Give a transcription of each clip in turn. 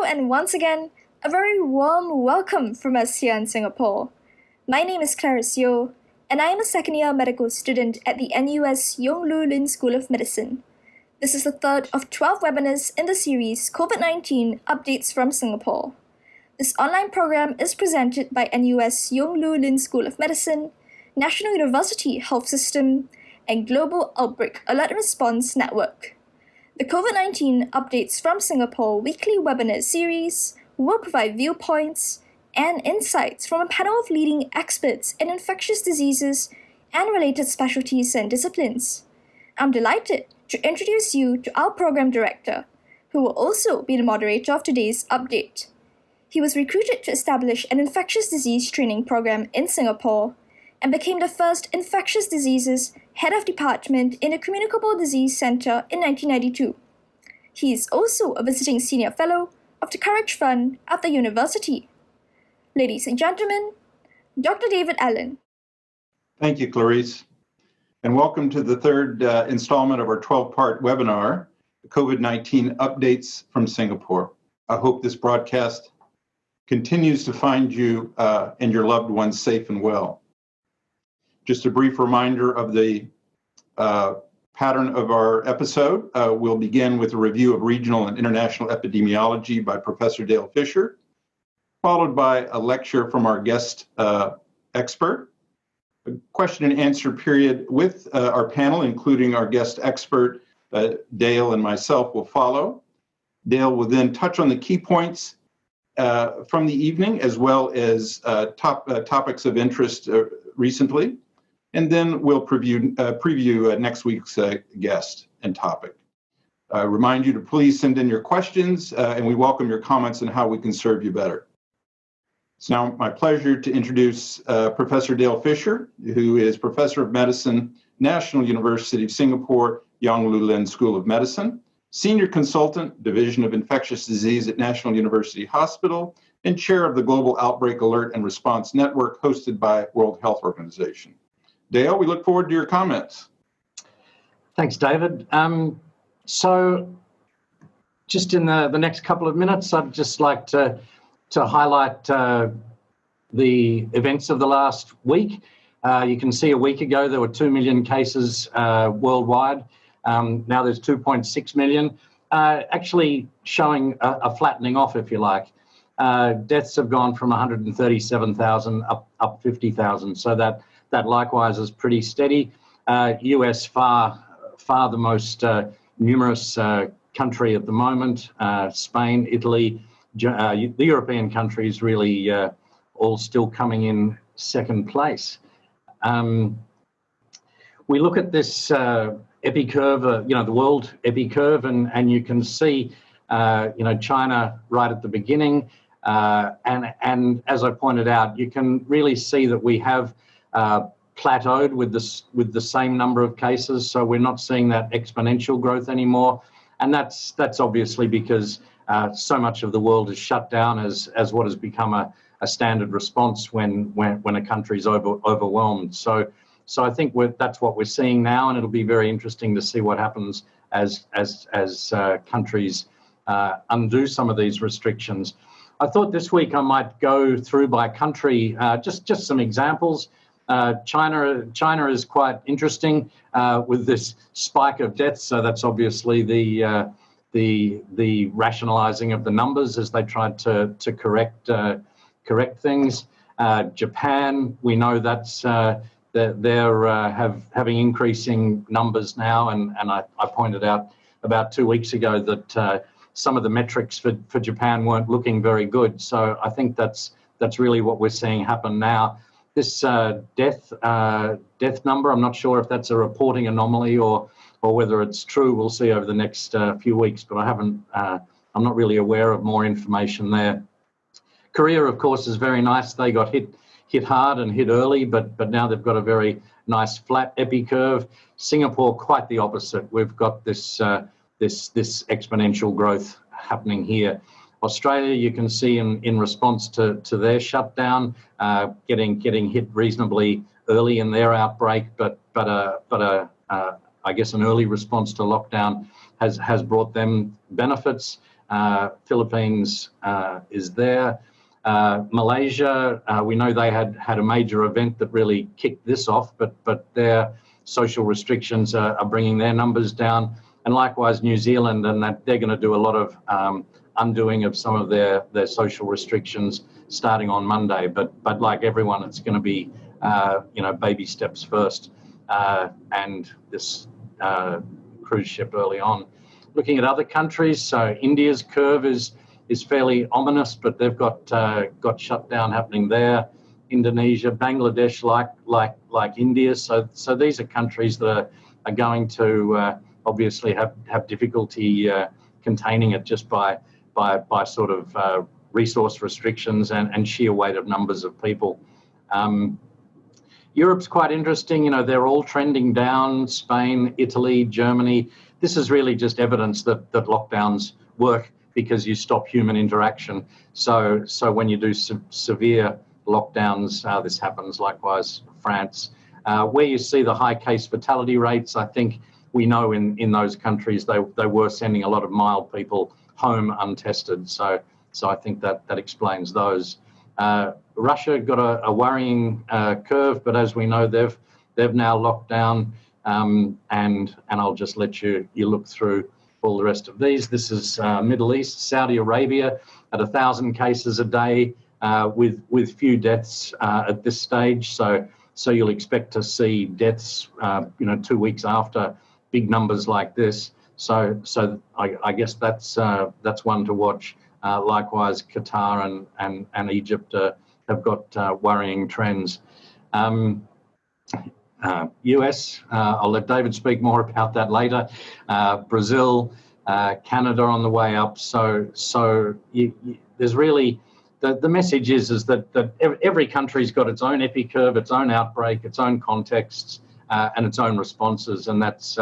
And once again, a very warm welcome from us here in Singapore. My name is Clarice Yeo, and I am a second-year medical student at the NUS Yong Lu Lin School of Medicine. This is the third of 12 webinars in the series COVID-19 Updates from Singapore. This online program is presented by NUS Yong Lu Lin School of Medicine, National University Health System, and Global Outbreak Alert Response Network. The COVID-19 Updates from Singapore weekly webinar series will provide viewpoints and insights from a panel of leading experts in infectious diseases and related specialties and disciplines. I'm delighted to introduce you to our program director, who will also be the moderator of today's update. He was recruited to establish an infectious disease training program in Singapore and became the first infectious diseases head of department in the Communicable Disease Center in 1992. He is also a visiting senior fellow of the Courage Fund at the university. Ladies and gentlemen, Dr. David Allen. Thank you, Clarice, and welcome to the third installment of our 12-part webinar, COVID-19 Updates from Singapore. I hope this broadcast continues to find you and your loved ones safe and well. Just a brief reminder of the pattern of our episode. We'll begin with a review of regional and international epidemiology by Professor Dale Fisher, followed by a lecture from our guest expert, a question and answer period with our panel, including our guest expert, Dale and myself, will follow. Dale will then touch on the key points from the evening, as well as topics of interest recently. And then we'll preview next week's guest and topic. I remind you to please send in your questions, and we welcome your comments on how we can serve you better. It's now my pleasure to introduce Professor Dale Fisher, who is Professor of Medicine, National University of Singapore, Yang Lulin School of Medicine, Senior Consultant, Division of Infectious Disease at National University Hospital, and Chair of the Global Outbreak Alert and Response Network hosted by World Health Organization. Dale, we look forward to your comments. Thanks, David. So just in the next couple of minutes, I'd just like to highlight the events of the last week. You can see a week ago there were 2 million cases worldwide. Now there's 2.6 million, actually showing a flattening off, if you like. Deaths have gone from 137,000 up 50,000, so that likewise is pretty steady. US far the most numerous country at the moment. Spain, Italy, the European countries really all still coming in second place. We look at this epicurve, the world epicurve, and you can see, China right at the beginning, and as I pointed out, you can really see that we have plateaued with the same number of cases, so we're not seeing that exponential growth anymore, and that's obviously because so much of the world is shut down as what has become a standard response when a country's overwhelmed. So I think that's what we're seeing now, and it'll be very interesting to see what happens as countries undo some of these restrictions. I thought this week I might go through by country, just some examples. China is quite interesting with this spike of deaths. So that's obviously the rationalizing of the numbers as they tried to correct things. Japan, we know that's they're having increasing numbers now, and I pointed out about 2 weeks ago that some of the metrics for Japan weren't looking very good. So I think that's really what we're seeing happen now. This death number, I'm not sure if that's a reporting anomaly or whether it's true. We'll see over the next few weeks, but I'm not really aware of more information there. Korea, of course, is very nice. They got hit hard and hit early, but now they've got a very nice flat epicurve. Singapore, quite the opposite. We've got this exponential growth happening here. Australia, you can see in response to their shutdown, getting hit reasonably early in their outbreak, but I guess an early response to lockdown has brought them benefits. Philippines is there. Malaysia, we know they had a major event that really kicked this off, but their social restrictions are bringing their numbers down. And likewise, New Zealand, and that they're going to do a lot of undoing of some of their social restrictions starting on Monday. But like everyone, it's going to be baby steps first, and this cruise ship early on. Looking at other countries, so India's curve is fairly ominous, but they've got shutdown happening there. Indonesia, Bangladesh, like India. So these are countries that are going to obviously have difficulty containing it just by sort of resource restrictions and sheer weight of numbers of people. Europe's quite interesting. They're all trending down. Spain, Italy, Germany. This is really just evidence that lockdowns work because you stop human interaction. So when you do severe lockdowns, this happens. Likewise, France. Where you see the high case fatality rates, I think we know in those countries they were sending a lot of mild people home untested. So I think that explains those. Russia got a worrying curve, but as we know, they've now locked down, and I'll just let you look through all the rest of these. This is Middle East, Saudi Arabia at 1,000 cases a day with few deaths at this stage. So you'll expect to see deaths 2 weeks after big numbers like this. So I guess that's one to watch. Likewise, Qatar and Egypt have got worrying trends. US, I'll let David speak more about that later. Brazil, Canada on the way up. So there's really, the message is that every country's got its own epicurve, its own outbreak, its own contexts, and its own responses, and that's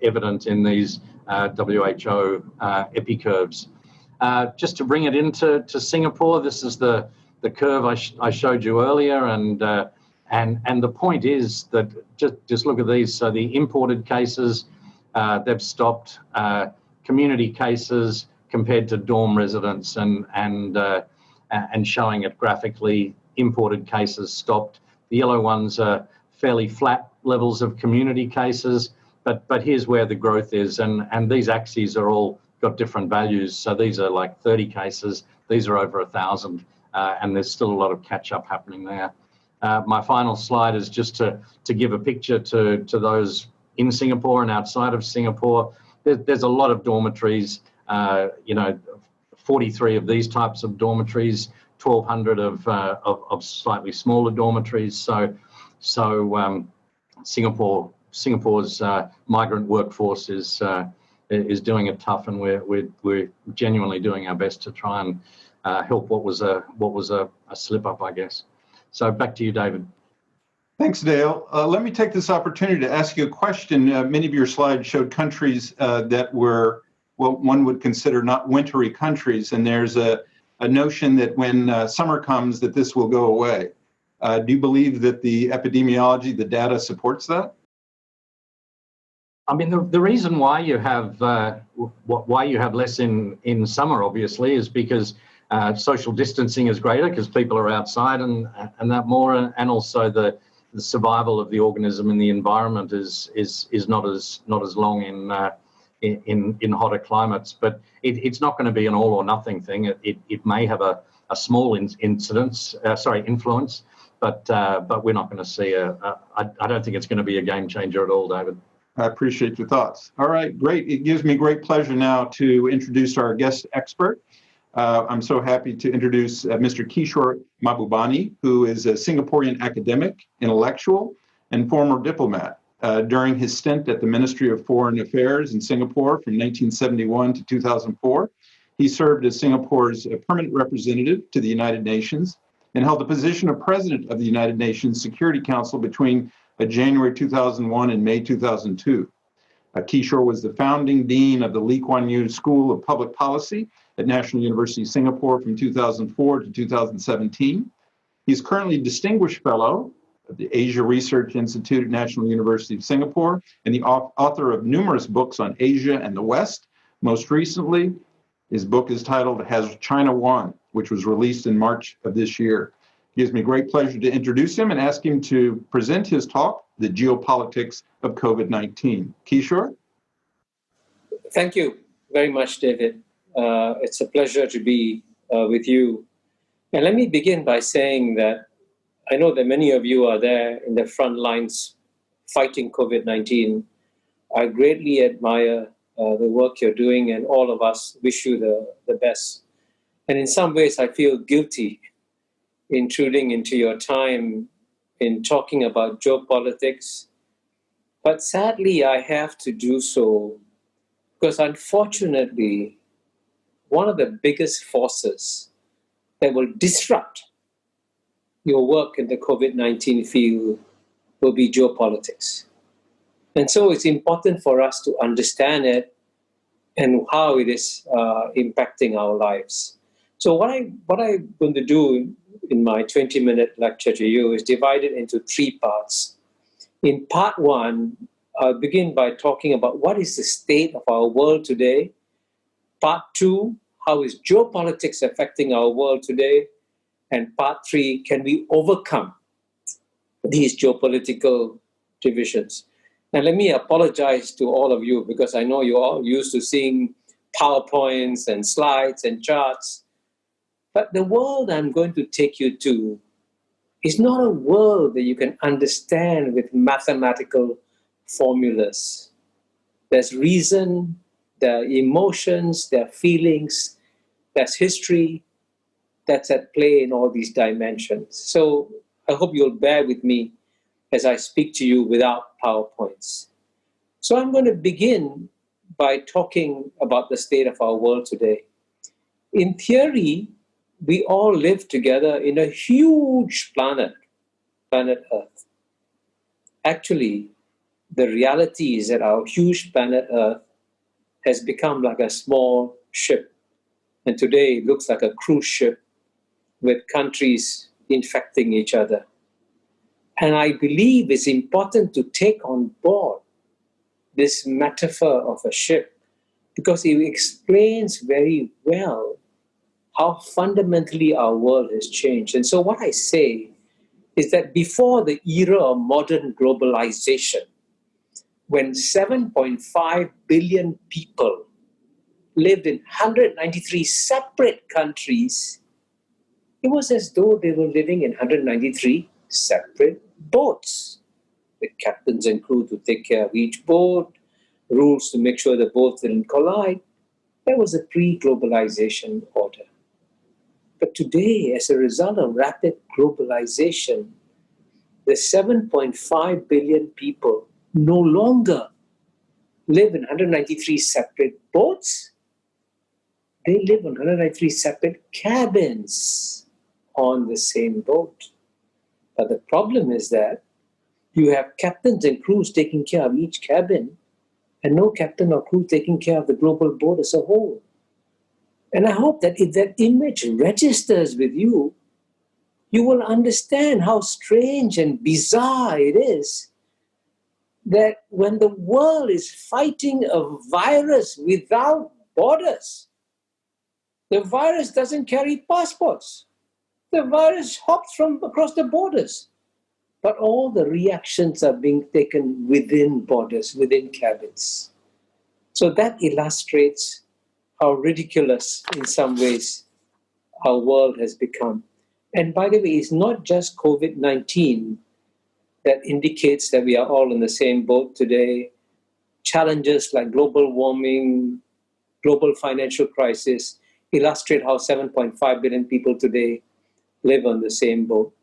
evident in these WHO epicurves. Just to bring it into Singapore, this is the curve I showed you earlier, and the point is that just look at these. So the imported cases, they've stopped. Community cases compared to dorm residents, and showing it graphically, imported cases stopped. The yellow ones are fairly flat levels of community cases, but here's where the growth is, and these axes are all got different values. So these are like 30 cases, these are over 1,000, and there's still a lot of catch up happening there. My final slide is just to give a picture to those in Singapore and outside of Singapore. There's a lot of dormitories, 43 of these types of dormitories, 1,200 of slightly smaller dormitories. So Singapore's migrant workforce is doing it tough, and we're genuinely doing our best to try and help what was a slip up, I guess. So back to you, David. Thanks, Dale. Let me take this opportunity to ask you a question. Many of your slides showed countries that were what one would consider not wintry countries, and there's a notion that when summer comes that this will go away. Do you believe that the epidemiology, the data supports that? I mean, the reason why you have less in summer, obviously, is because social distancing is greater because people are outside and that more, and also the survival of the organism in the environment is not as long in hotter climates. But it's not going to be an all or nothing thing. It may have a small influence, but we're not going to see I don't think it's going to be a game changer at all, David. I appreciate your thoughts. All right, great. It gives me great pleasure now to introduce our guest expert. I'm so happy to introduce Mr. Kishore Mahbubani, who is a Singaporean academic, intellectual, and former diplomat. During his stint at the Ministry of Foreign Affairs in Singapore from 1971 to 2004, he served as Singapore's permanent representative to the United Nations and held the position of President of the United Nations Security Council between January 2001 and May 2002. Kishore was the founding dean of the Lee Kuan Yew School of Public Policy at National University of Singapore from 2004 to 2017. He's currently Distinguished Fellow of the Asia Research Institute at National University of Singapore and the author of numerous books on Asia and the West. Most recently, his book is titled Has China Won?, which was released in March of this year. It gives me great pleasure to introduce him and ask him to present his talk, The Geopolitics of COVID-19. Kishore? Thank you very much, David. It's a pleasure to be with you. And let me begin by saying that I know that many of you are there in the front lines fighting COVID-19. I greatly admire the work you're doing, and all of us wish you the best. And in some ways, I feel guilty intruding into your time in talking about geopolitics. But sadly, I have to do so because unfortunately, one of the biggest forces that will disrupt your work in the COVID-19 field will be geopolitics. And so it's important for us to understand it and how it is impacting our lives. So what I'm going to do in my 20-minute lecture to you is divide it into 3 parts. In part 1, I'll begin by talking about what is the state of our world today. Part 2, how is geopolitics affecting our world today? And part 3, can we overcome these geopolitical divisions? And let me apologize to all of you because I know you're all used to seeing PowerPoints and slides and charts. But the world I'm going to take you to is not a world that you can understand with mathematical formulas. There's reason, there are emotions, there are feelings, there's history that's at play in all these dimensions. So I hope you'll bear with me as I speak to you without PowerPoints. So I'm going to begin by talking about the state of our world today. In theory, we all live together in a huge planet Earth. Actually, the reality is that our huge planet Earth has become like a small ship. And today it looks like a cruise ship with countries infecting each other. And I believe it's important to take on board this metaphor of a ship because it explains very well how fundamentally our world has changed. And so what I say is that before the era of modern globalization, when 7.5 billion people lived in 193 separate countries, it was as though they were living in 193 separate boats, with captains and crew to take care of each boat, rules to make sure the boats didn't collide. That was a pre-globalization order. But today, as a result of rapid globalization, the 7.5 billion people no longer live in 193 separate boats. They live on 193 separate cabins on the same boat. But the problem is that you have captains and crews taking care of each cabin and no captain or crew taking care of the global boat as a whole. And I hope that if that image registers with you, you will understand how strange and bizarre it is that when the world is fighting a virus without borders, the virus doesn't carry passports. The virus hops from across the borders. But all the reactions are being taken within borders, within cabins. So that illustrates how ridiculous, in some ways, our world has become. And by the way, it's not just COVID-19 that indicates that we are all in the same boat today. Challenges like global warming, global financial crisis illustrate how 7.5 billion people today live on the same boat.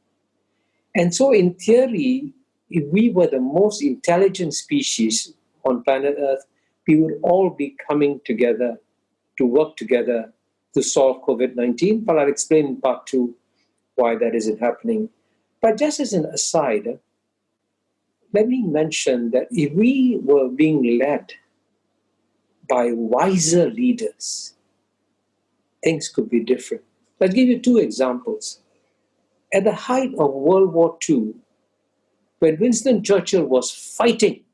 And so in theory, if we were the most intelligent species on planet Earth, we would all be coming together to work together to solve COVID-19. But I'll explain in part 2 why that isn't happening. But just as an aside, let me mention that if we were being led by wiser leaders, things could be different. I'll give you 2 examples. At the height of World War II, when Winston Churchill was fighting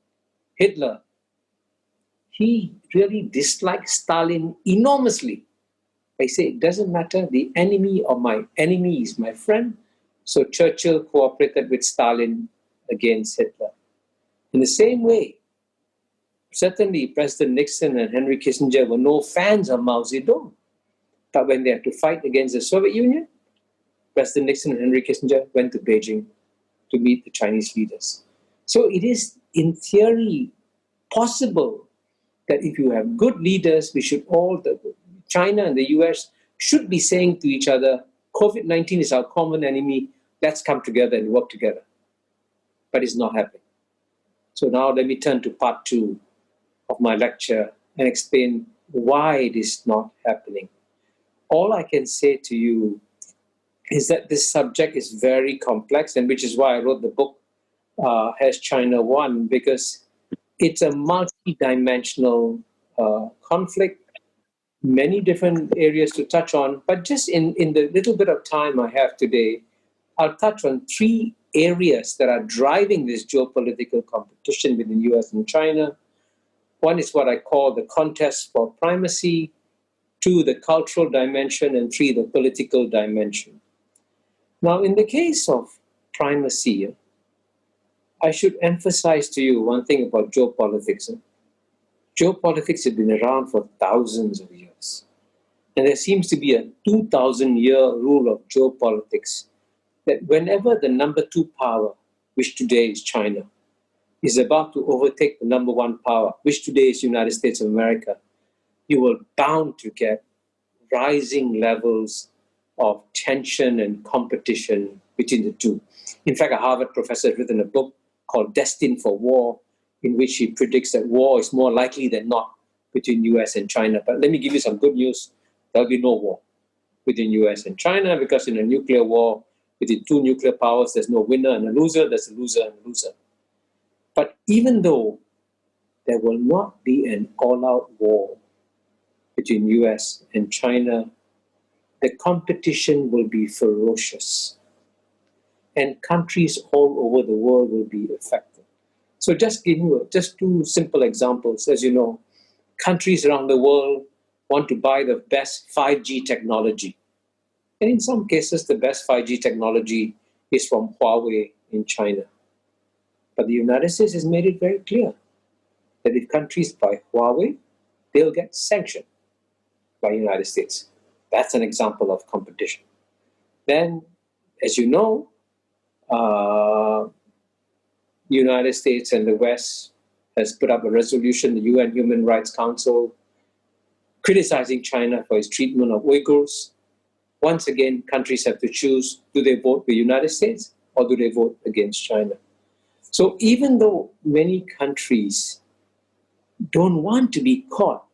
Hitler, he really disliked Stalin enormously. They say, it doesn't matter, the enemy of my enemy is my friend. So Churchill cooperated with Stalin against Hitler. In the same way, certainly President Nixon and Henry Kissinger were no fans of Mao Zedong. But when they had to fight against the Soviet Union, President Nixon and Henry Kissinger went to Beijing to meet the Chinese leaders. So it is, in theory, possible that if you have good leaders, we should all, China and the US should be saying to each other, COVID-19 is our common enemy, let's come together and work together. But it's not happening. So now let me turn to part 2 of my lecture and explain why it is not happening. All I can say to you is that this subject is very complex, and which is why I wrote the book, Has China Won? Because it's a multi-dimensional conflict, many different areas to touch on. But just in the little bit of time I have today, I'll touch on 3 areas that are driving this geopolitical competition between the US and China. One is what I call the contest for primacy, 2, the cultural dimension, and 3, the political dimension. Now, in the case of primacy, I should emphasize to you one thing about geopolitics. Geopolitics have been around for thousands of years. And there seems to be a 2,000-year rule of geopolitics that whenever the number 2 power, which today is China, is about to overtake the number 1 power, which today is the United States of America, you will bound to get rising levels of tension and competition between the two. In fact, a Harvard professor has written a book called Destined for War, in which he predicts that war is more likely than not between US and China. But let me give you some good news. There'll be no war between US and China, because in a nuclear war between two nuclear powers, there's no winner and a loser, there's a loser and a loser. But even though there will not be an all-out war between US and China, the competition will be ferocious. And countries all over the world will be affected. So just give you just two simple examples. As you know, countries around the world want to buy the best 5G technology. And in some cases, the best 5G technology is from Huawei in China. But the United States has made it very clear that if countries buy Huawei, they'll get sanctioned by the United States. That's an example of competition. Then, as you know, the United States and the West has put up a resolution, the UN Human Rights Council, criticizing China for its treatment of Uyghurs. Once again, countries have to choose, do they vote with the United States or do they vote against China? So even though many countries don't want to be caught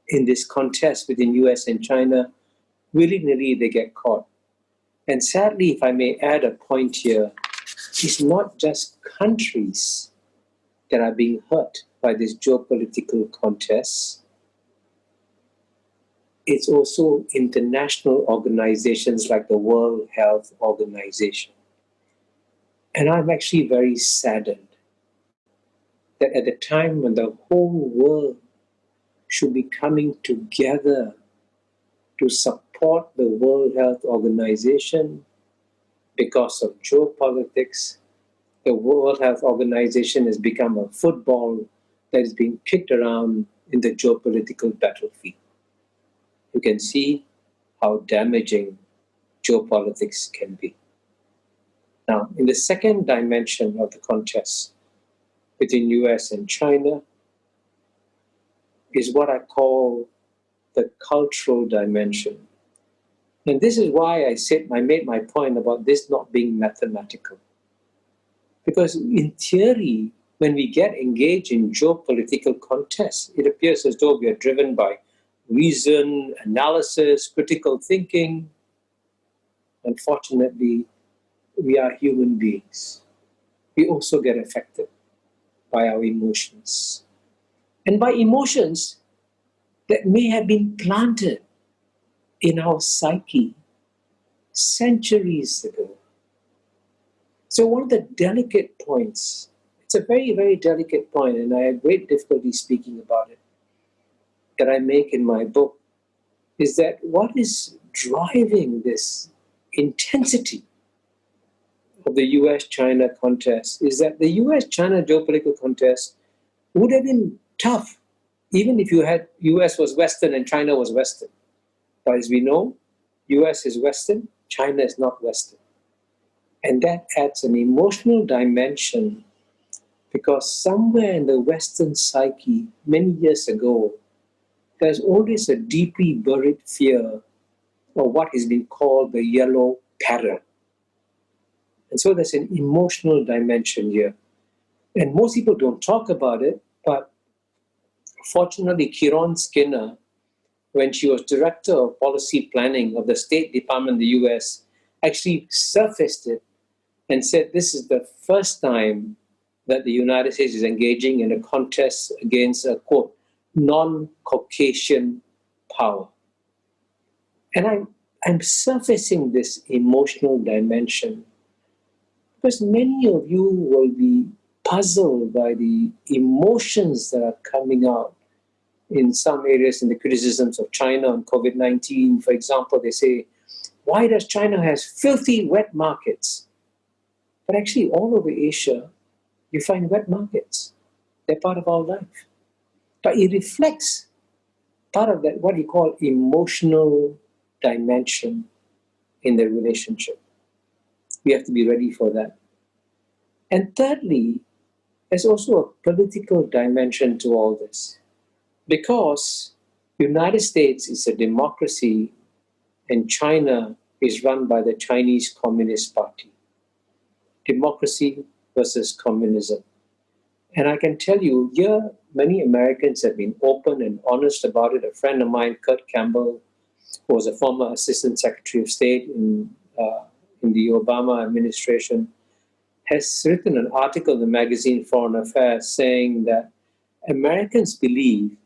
in this contest between US and China, willy-nilly they get caught. And sadly, if I may add a point here, it's not just countries that are being hurt by this geopolitical contest. It's also international organizations like the World Health Organization. And I'm actually very saddened that at the time when the whole world should be coming together to support the World Health Organization, because of geopolitics, the World Health Organization has become a football that is being kicked around in the geopolitical battlefield. You can see how damaging geopolitics can be. Now, in the second dimension of the contest between US and China is what I call the cultural dimension. And this is why I made my point about this not being mathematical. Because in theory, when we get engaged in geopolitical contests, it appears as though we are driven by reason, analysis, critical thinking. Unfortunately, we are human beings. We also get affected by our emotions. And by emotions that may have been planted in our psyche centuries ago. So one of the delicate points, it's a very, very delicate point, and I have great difficulty speaking about it, that I make in my book, is that what is driving this intensity of the US-China contest is that the US-China geopolitical contest would have been tough, even if US was Western and China was Western. But as we know, US is Western, China is not Western. And that adds an emotional dimension because somewhere in the Western psyche, many years ago, there's always a deeply buried fear of what is being called the yellow peril. And so there's an emotional dimension here. And most people don't talk about it, but fortunately, Kiron Skinner, when she was director of policy planning of the State Department of the US, actually surfaced it and said this is the first time that the United States is engaging in a contest against a, quote, non-Caucasian power. And I'm surfacing this emotional dimension because many of you will be puzzled by the emotions that are coming out in some areas in the criticisms of China on COVID-19. For example, they say, why does China have filthy wet markets? But actually, all over Asia, you find wet markets. They're part of our life. But it reflects part of that, what you call emotional dimension in the relationship. We have to be ready for that. And thirdly, there's also a political dimension to all this. Because the United States is a democracy and China is run by the Chinese Communist Party. Democracy versus communism. And I can tell you, here many Americans have been open and honest about it. A friend of mine, Kurt Campbell, who was a former Assistant Secretary of State in the Obama administration, has written an article in the magazine Foreign Affairs saying that Americans believe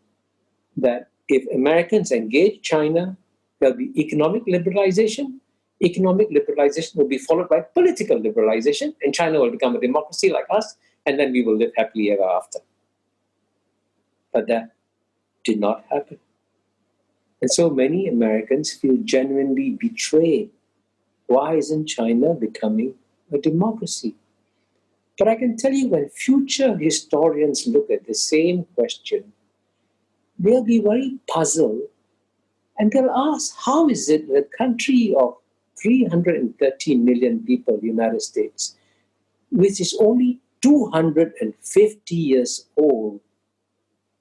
that if Americans engage China, there'll be economic liberalization. Economic liberalization will be followed by political liberalization, and China will become a democracy like us, and then we will live happily ever after. But that did not happen. And so many Americans feel genuinely betrayed. Why isn't China becoming a democracy? But I can tell you, when future historians look at the same question, they'll be very puzzled, and they'll ask, how is it that a country of 330 million people, the United States, which is only 250 years old,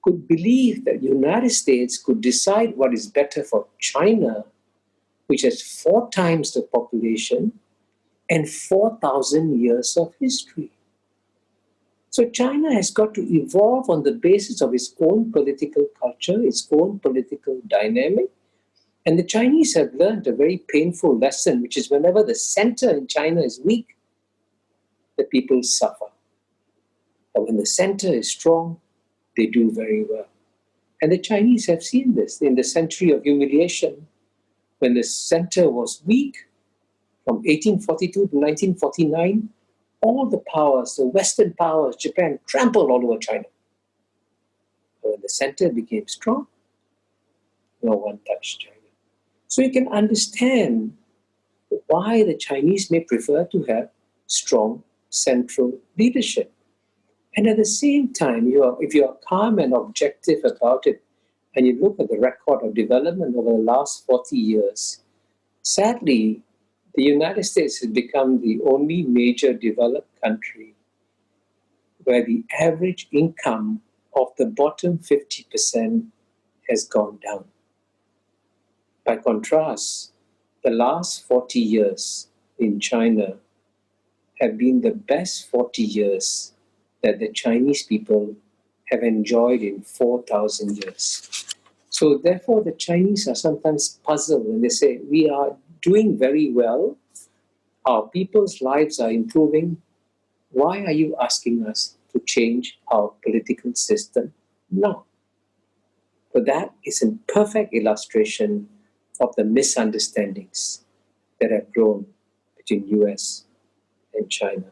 could believe that the United States could decide what is better for China, which has 4 times the population and 4,000 years of history. So China has got to evolve on the basis of its own political culture, its own political dynamic. And the Chinese have learned a very painful lesson, which is whenever the center in China is weak, the people suffer. But when the center is strong, they do very well. And the Chinese have seen this in the century of humiliation. When the center was weak, from 1842 to 1949, all the powers, the Western powers, Japan, trampled all over China. But when the center became strong, no one touched China. So you can understand why the Chinese may prefer to have strong central leadership. And at the same time, if you are calm and objective about it, and you look at the record of development over the last 40 years, sadly, the United States has become the only major developed country where the average income of the bottom 50% has gone down. By contrast, the last 40 years in China have been the best 40 years that the Chinese people have enjoyed in 4,000 years. So therefore, the Chinese are sometimes puzzled when they say, we are doing very well, our people's lives are improving. Why are you asking us to change our political system now? But that is a perfect illustration of the misunderstandings that have grown between US and China.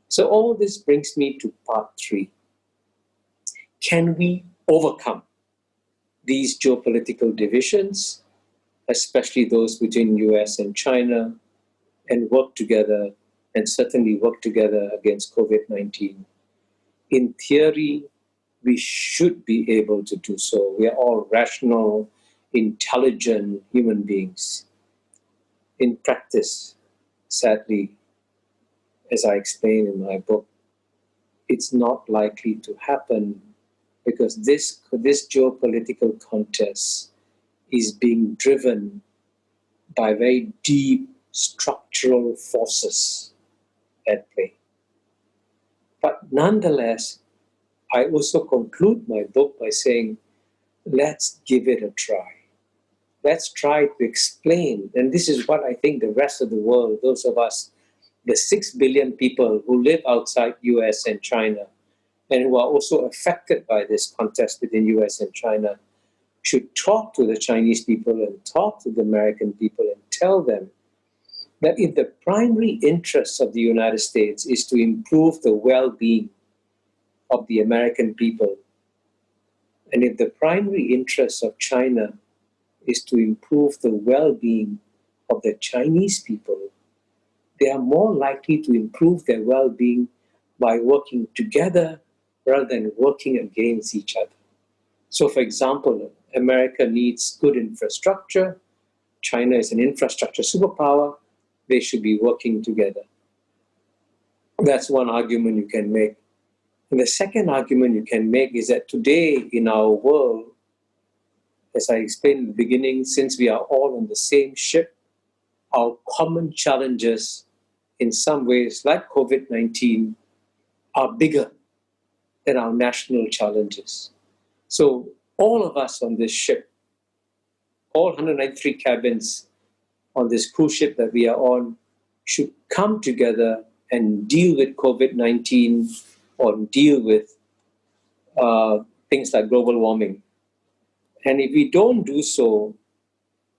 So all this brings me to part 3. Can we overcome these geopolitical divisions, especially those between US and China, and work together, and certainly work together against COVID-19? In theory, we should be able to do so. We are all rational, intelligent human beings. In practice, sadly, as I explain in my book, it's not likely to happen because this geopolitical contest is being driven by very deep structural forces at play. But nonetheless, I also conclude my book by saying, let's give it a try. Let's try to explain, and this is what I think the rest of the world, those of us, the 6 billion people who live outside US and China, and who are also affected by this contest between US and China, should talk to the Chinese people and talk to the American people and tell them that if the primary interest of the United States is to improve the well-being of the American people, and if the primary interest of China is to improve the well-being of the Chinese people, they are more likely to improve their well-being by working together rather than working against each other. So, for example, America needs good infrastructure. China is an infrastructure superpower. They should be working together. That's one argument you can make. And the second argument you can make is that today in our world, as I explained in the beginning, since we are all on the same ship, our common challenges in some ways, like COVID-19, are bigger than our national challenges. So all of us on this ship, all 193 cabins on this cruise ship that we are on, should come together and deal with COVID-19 or deal with things like global warming. And if we don't do so,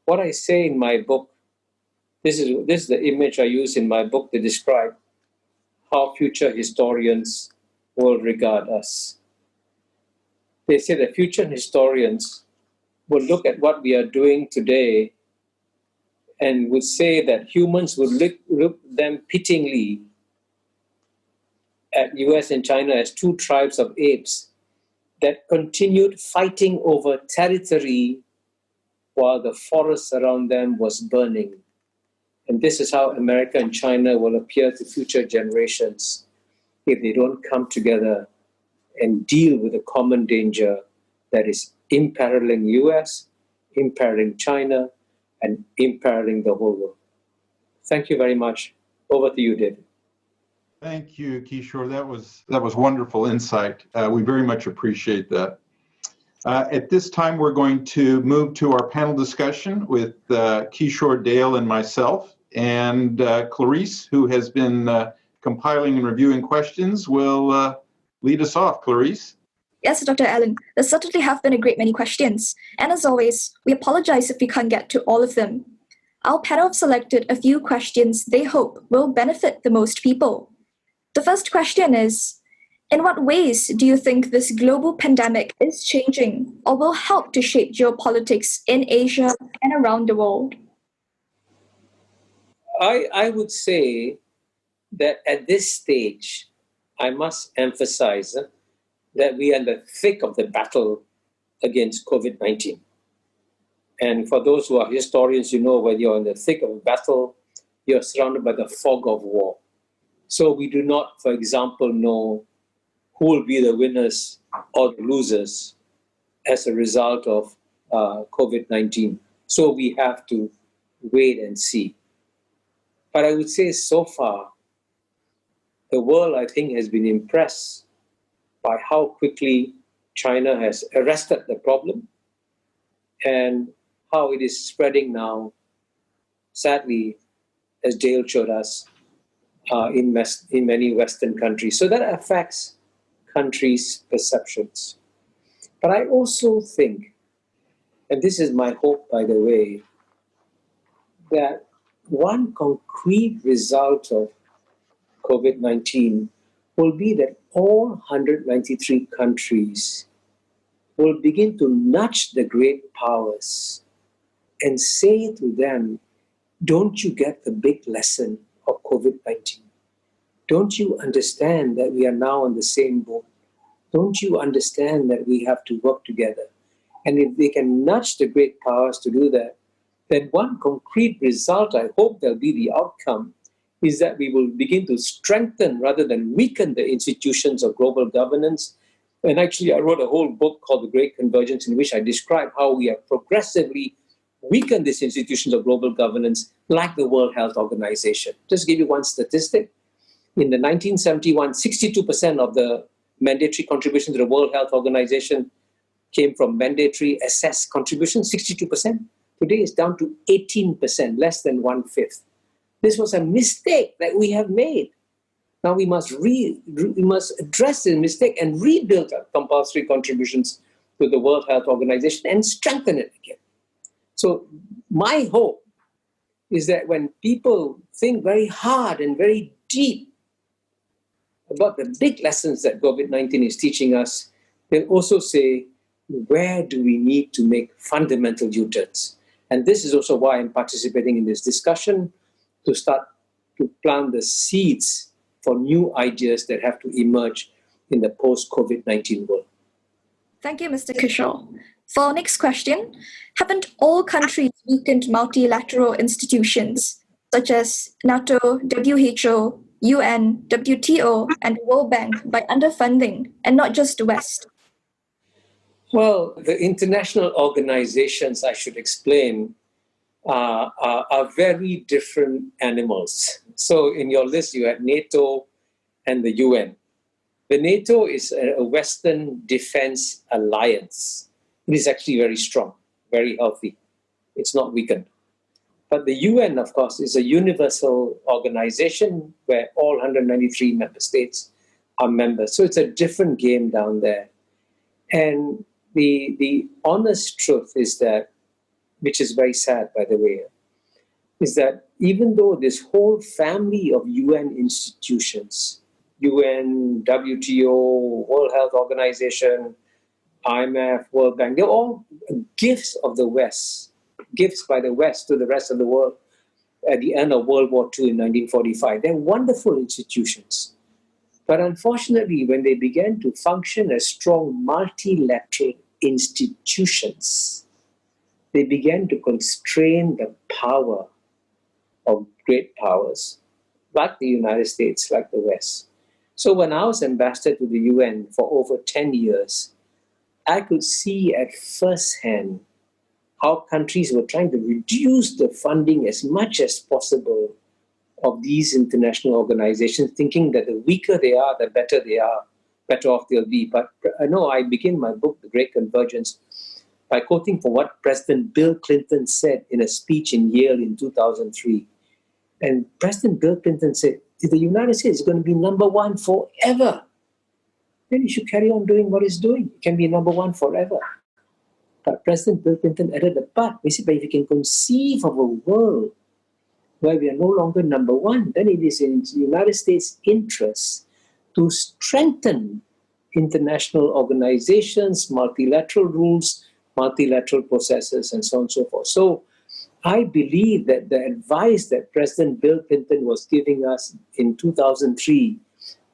what I say in my book, this is the image I use in my book to describe how future historians will regard us. They say that future historians will look at what we are doing today and would say that humans would look them pityingly at US and China as two tribes of apes that continued fighting over territory while the forest around them was burning. And this is how America and China will appear to future generations if they don't come together and deal with a common danger that is imperiling US, imperiling China, and imperiling the whole world. Thank you very much. Over to you, David. Thank you, Kishore. That was wonderful insight. We very much appreciate that. At this time, we're going to move to our panel discussion with Kishore, Dale, and myself. And Clarice, who has been compiling and reviewing questions, will lead us off. Clarice? Yes, Dr. Allen, there certainly have been a great many questions. And as always, we apologize if we can't get to all of them. Our panel have selected a few questions they hope will benefit the most people. The first question is, in what ways do you think this global pandemic is changing or will help to shape geopolitics in Asia and around the world? I would say that at this stage, I must emphasize that we are in the thick of the battle against COVID-19. And for those who are historians, you know when you're in the thick of a battle, you're surrounded by the fog of war. So we do not, for example, know who will be the winners or the losers as a result of COVID-19. So we have to wait and see. But I would say so far, the world, I think, has been impressed by how quickly China has arrested the problem and how it is spreading now, sadly, as Dale showed us, in many Western countries. So that affects countries' perceptions. But I also think, and this is my hope, by the way, that one concrete result of COVID-19 will be that all 193 countries will begin to nudge the great powers and say to them, don't you get the big lesson of COVID-19? Don't you understand that we are now on the same boat? Don't you understand that we have to work together? And if they can nudge the great powers to do that, then one concrete result, I hope there'll be the outcome, is that we will begin to strengthen rather than weaken the institutions of global governance. And actually, I wrote a whole book called The Great Convergence, in which I describe how we have progressively weakened these institutions of global governance, like the World Health Organization. Just to give you one statistic. In the 1971, 62% of the mandatory contribution to the World Health Organization came from mandatory assessed contributions, 62%. Today it's down to 18%, less than 1/5. This was a mistake that we have made. Now we must address the mistake and rebuild our compulsory contributions to the World Health Organization and strengthen it again. So my hope is that when people think very hard and very deep about the big lessons that COVID-19 is teaching us, they'll also say, where do we need to make fundamental U-turns? And this is also why I'm participating in this discussion, to start to plant the seeds for new ideas that have to emerge in the post-COVID-19 world. Thank you, Mr. Kishore. For our next question, haven't all countries weakened multilateral institutions such as NATO, WHO, UN, WTO, and World Bank by underfunding, and not just the West? Well, the international organizations, I should explain, are very different animals. So in your list, you had NATO and the UN. The NATO is a Western defense alliance. It is actually very strong, very healthy. It's not weakened. But the UN, of course, is a universal organization where all 193 member states are members. So it's a different game down there. And the honest truth is that, which is very sad, by the way, is that even though this whole family of UN institutions, UN, WTO, World Health Organization, IMF, World Bank, they're all gifts of the West, gifts by the West to the rest of the world at the end of World War II in 1945. They're wonderful institutions. But unfortunately, when they began to function as strong multilateral institutions, they began to constrain the power of great powers, like the United States, like the West. So when I was ambassador to the UN for over 10 years, I could see at first hand how countries were trying to reduce the funding as much as possible of these international organizations, thinking that the weaker they are, the better they are, better off they'll be. But I know I begin my book, The Great Convergence, by quoting from what President Bill Clinton said in a speech in Yale in 2003. And President Bill Clinton said, if the United States is going to be number one forever, then it should carry on doing what it's doing. It can be number one forever. But President Bill Clinton added a but. He said, but if you can conceive of a world where we are no longer number one, then it is in the United States' interest to strengthen international organizations, multilateral rules, multilateral processes, and so on and so forth. So I believe that the advice that President Bill Clinton was giving us in 2003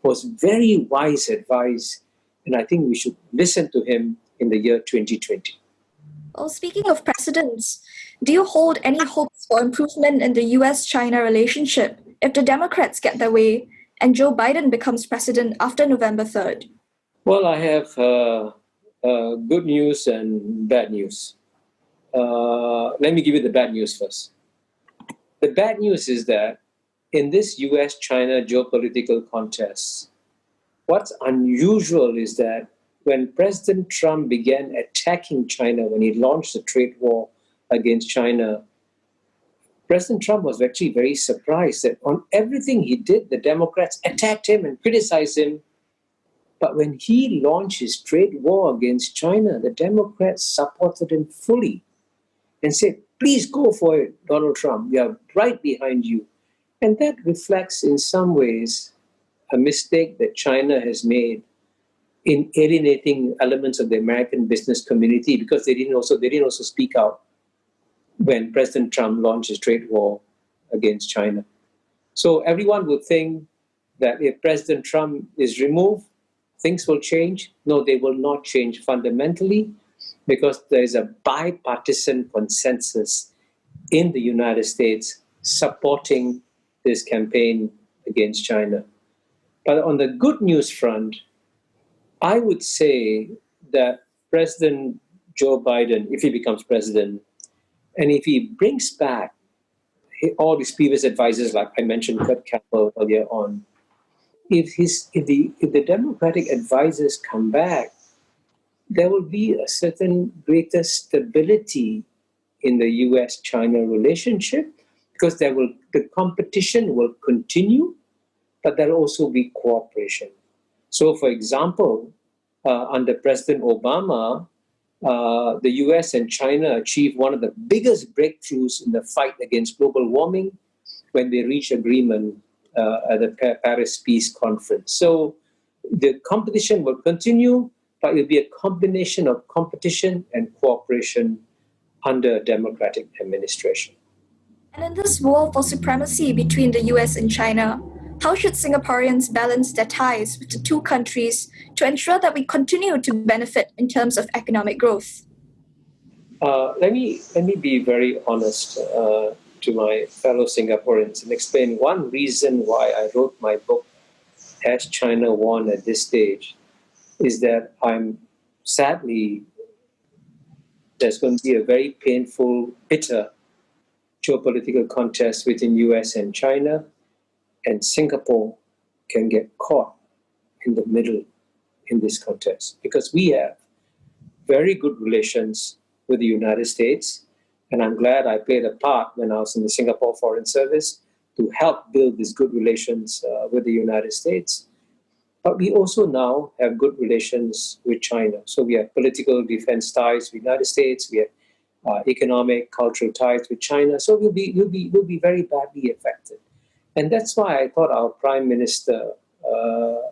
was very wise advice, and I think we should listen to him in the year 2020. Well, speaking of precedents, do you hold any hopes for improvement in the US-China relationship if the Democrats get their way and Joe Biden becomes president after November 3rd? Well, I have good news and bad news. Let me give you the bad news first. The bad news is that in this US-China geopolitical contest, what's unusual is that when President Trump began attacking China, when he launched the trade war against China, President Trump was actually very surprised that on everything he did, the Democrats attacked him and criticized him. But when he launched his trade war against China, the Democrats supported him fully and said, please go for it, Donald Trump. We are right behind you. And that reflects in some ways a mistake that China has made in alienating elements of the American business community, because they didn't also speak out when President Trump launched his trade war against China. So everyone would think that if President Trump is removed, things will change. No, they will not change fundamentally, because there is a bipartisan consensus in the United States supporting this campaign against China. But on the good news front, I would say that President Joe Biden, if he becomes president, and if he brings back all his previous advisors, like I mentioned, Kurt Campbell earlier on, if the Democratic advisors come back, there will be a certain greater stability in the US-China relationship, because the competition will continue, but there will also be cooperation. So, for example, under President Obama, the US and China achieved one of the biggest breakthroughs in the fight against global warming when they reached agreement at the Paris Peace Conference. So the competition will continue, but it will be a combination of competition and cooperation under a democratic administration. And in this war for supremacy between the US and China, how should Singaporeans balance their ties with the two countries to ensure that we continue to benefit in terms of economic growth? Let me be very honest to my fellow Singaporeans and explain one reason why I wrote my book, Has China Won at this stage, is that sadly, there's going to be a very painful, bitter geopolitical contest between US and China, and Singapore can get caught in the middle in this contest, because we have very good relations with the United States. And I'm glad I played a part when I was in the Singapore Foreign Service to help build these good relations with the United States. But we also now have good relations with China. So we have political defense ties with the United States. We have economic, cultural ties with China. So we'll be very badly affected. And that's why I thought our Prime Minister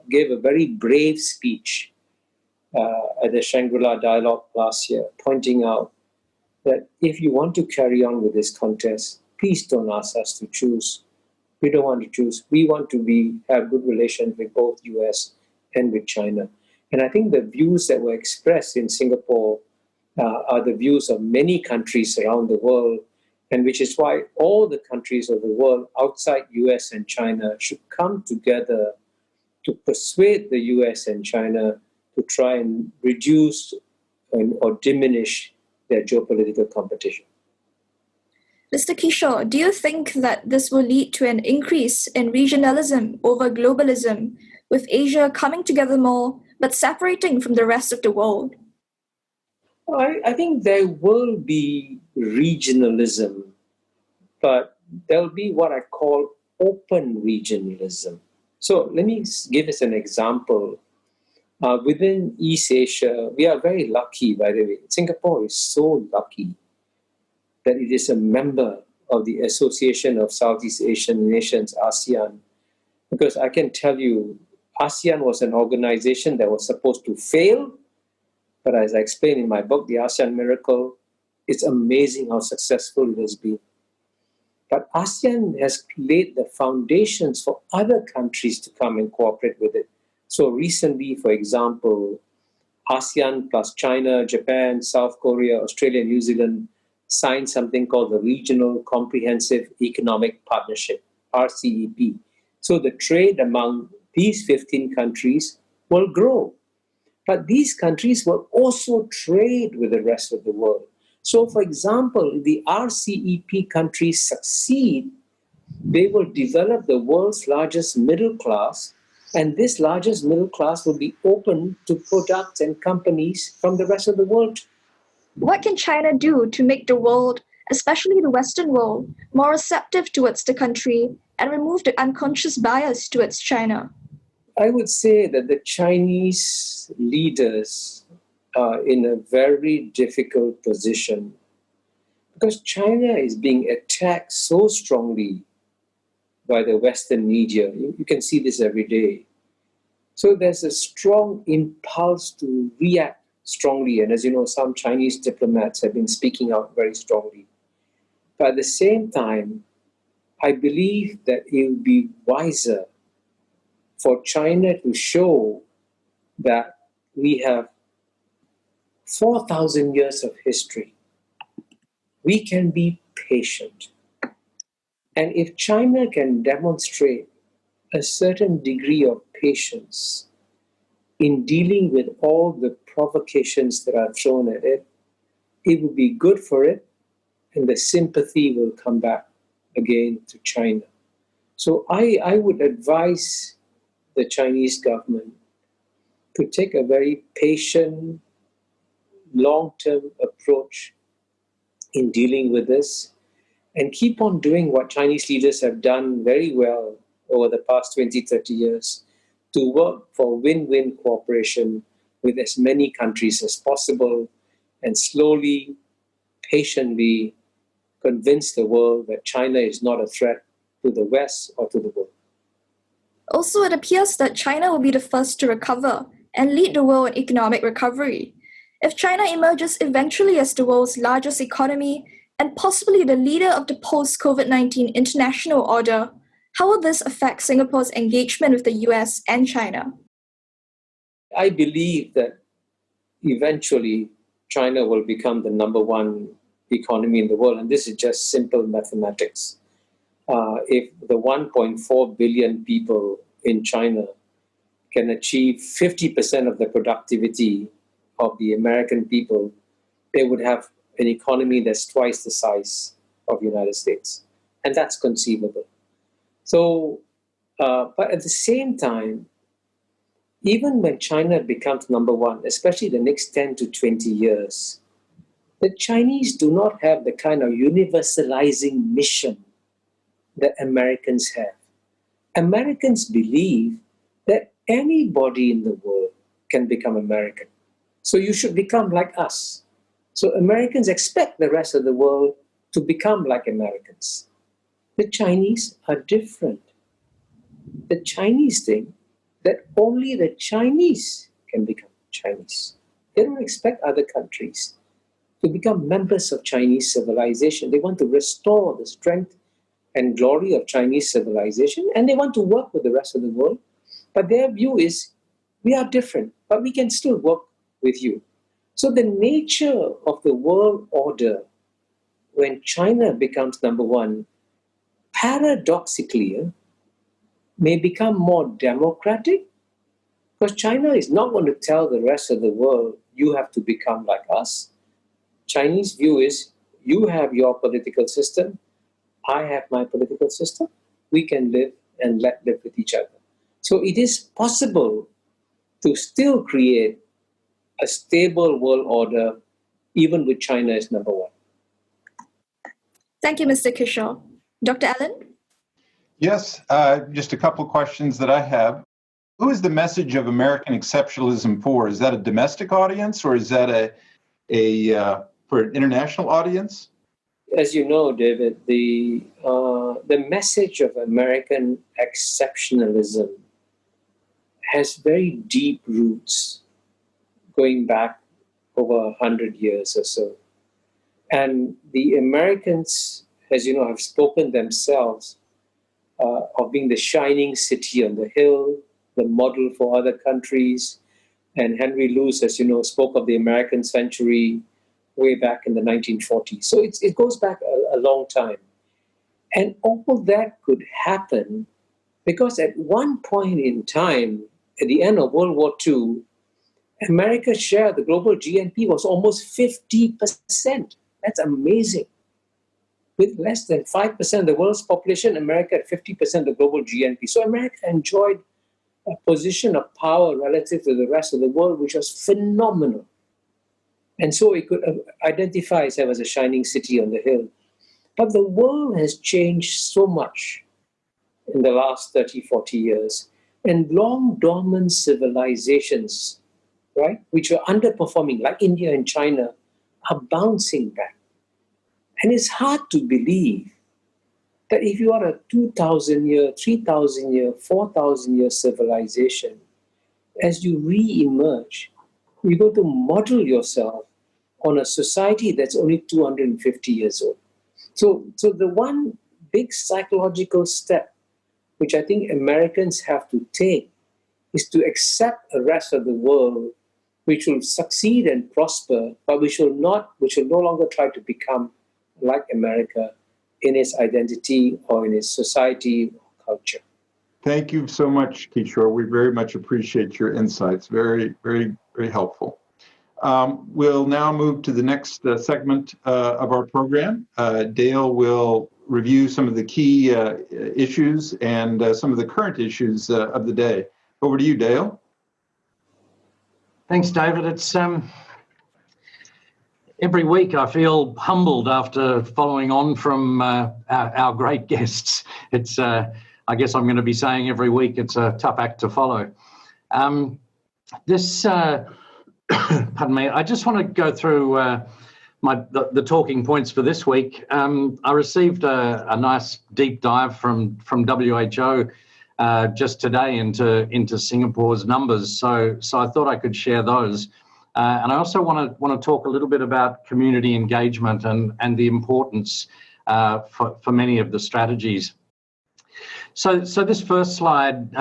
gave a very brave speech at the Shangri-La Dialogue last year, pointing out that if you want to carry on with this contest, please don't ask us to choose. We don't want to choose. We want to have good relations with both US and with China. And I think the views that were expressed in Singapore are the views of many countries around the world, and which is why all the countries of the world outside US and China should come together to persuade the US and China to try and reduce or diminish their geopolitical competition. Mr. Kishore, do you think that this will lead to an increase in regionalism over globalism, with Asia coming together more but separating from the rest of the world? I think there will be regionalism, but there'll be what I call open regionalism. So let me give us an example. Within East Asia, we are very lucky, by the way. Singapore is so lucky that it is a member of the Association of Southeast Asian Nations, ASEAN, because I can tell you, ASEAN was an organization that was supposed to fail, but as I explained in my book, The ASEAN Miracle, it's amazing how successful it has been. But ASEAN has laid the foundations for other countries to come and cooperate with it. So recently, for example, ASEAN plus China, Japan, South Korea, Australia, New Zealand signed something called the Regional Comprehensive Economic Partnership, RCEP. So the trade among these 15 countries will grow. But these countries will also trade with the rest of the world. So, for example, if the RCEP countries succeed, they will develop the world's largest middle class, and this largest middle class will be open to products and companies from the rest of the world. What can China do to make the world, especially the Western world, more receptive towards the country and remove the unconscious bias towards China? I would say that the Chinese leaders are in a very difficult position because China is being attacked so strongly by the Western media. You can see this every day. So there's a strong impulse to react strongly. And as you know, some Chinese diplomats have been speaking out very strongly. But at the same time, I believe that it would be wiser for China to show that we have 4,000 years of history. We can be patient. And if China can demonstrate a certain degree of patience in dealing with all the provocations that are thrown at it, it will be good for it, and the sympathy will come back again to China. So I would advise the Chinese government to take a very patient, long-term approach in dealing with this and keep on doing what Chinese leaders have done very well over the past 20, 30 years, to work for win-win cooperation with as many countries as possible and slowly, patiently convince the world that China is not a threat to the West or to the world. Also, it appears that China will be the first to recover and lead the world in economic recovery. If China emerges eventually as the world's largest economy and possibly the leader of the post-COVID-19 international order, how will this affect Singapore's engagement with the US and China? I believe that eventually China will become the number one economy in the world, and this is just simple mathematics. If the 1.4 billion people in China can achieve 50% of the productivity of the American people, they would have an economy that's twice the size of the United States. And that's conceivable. So, but at the same time, even when China becomes number one, especially the next 10 to 20 years, the Chinese do not have the kind of universalizing mission that Americans have. Americans believe that anybody in the world can become American. So you should become like us. So Americans expect the rest of the world to become like Americans. The Chinese are different. The Chinese think that only the Chinese can become Chinese. They don't expect other countries to become members of Chinese civilization. They want to restore the strength and glory of Chinese civilization, and they want to work with the rest of the world. But their view is, we are different, but we can still work with you. So the nature of the world order, when China becomes number one, paradoxically, may become more democratic, because China is not going to tell the rest of the world, you have to become like us. Chinese view is, you have your political system, I have my political system, we can live and let live with each other. So it is possible to still create a stable world order, even with China as number one. Thank you, Mr. Kishore. Dr. Allen? Yes, just a couple of questions that I have. Who is the message of American exceptionalism for? Is that a domestic audience, or is that for an international audience? As you know, David, the message of American exceptionalism has very deep roots going back over 100 years or so. And the Americans, as you know, have spoken themselves of being the shining city on the hill, the model for other countries. And Henry Luce, as you know, spoke of the American century way back in the 1940s. So it goes back a long time. And all that could happen because at one point in time, at the end of World War II, America's share of the global GNP was almost 50%. That's amazing. With less than 5% of the world's population, America had 50% of the global GNP. So America enjoyed a position of power relative to the rest of the world, which was phenomenal. And so it could identify itself as a shining city on the hill. But the world has changed so much in the last 30, 40 years. And long dormant civilizations, right, which were underperforming, like India and China, are bouncing back. And it's hard to believe that if you are a 2,000-year, 3,000-year, 4,000-year civilization, as you re-emerge, you're going to model yourself on a society that's only 250 years old. So the one big psychological step, which I think Americans have to take, is to accept the rest of the world, which will succeed and prosper, but which will no longer try to become like America in its identity or in its society or culture. Thank you so much, Kishore. We very much appreciate your insights. Very, very, very helpful. We'll now move to the next segment of our program. Dale will review some of the key issues and some of the current issues of the day. Over to you, Dale. Thanks, David. It's every week I feel humbled after following on from our great guests. It's I guess I'm going to be saying every week it's a tough act to follow. Pardon me, I just want to go through the talking points for this week. I received a nice deep dive from WHO just today into Singapore's numbers, so I thought I could share those. And I also want to talk a little bit about community engagement and the importance for many of the strategies. So this first slide,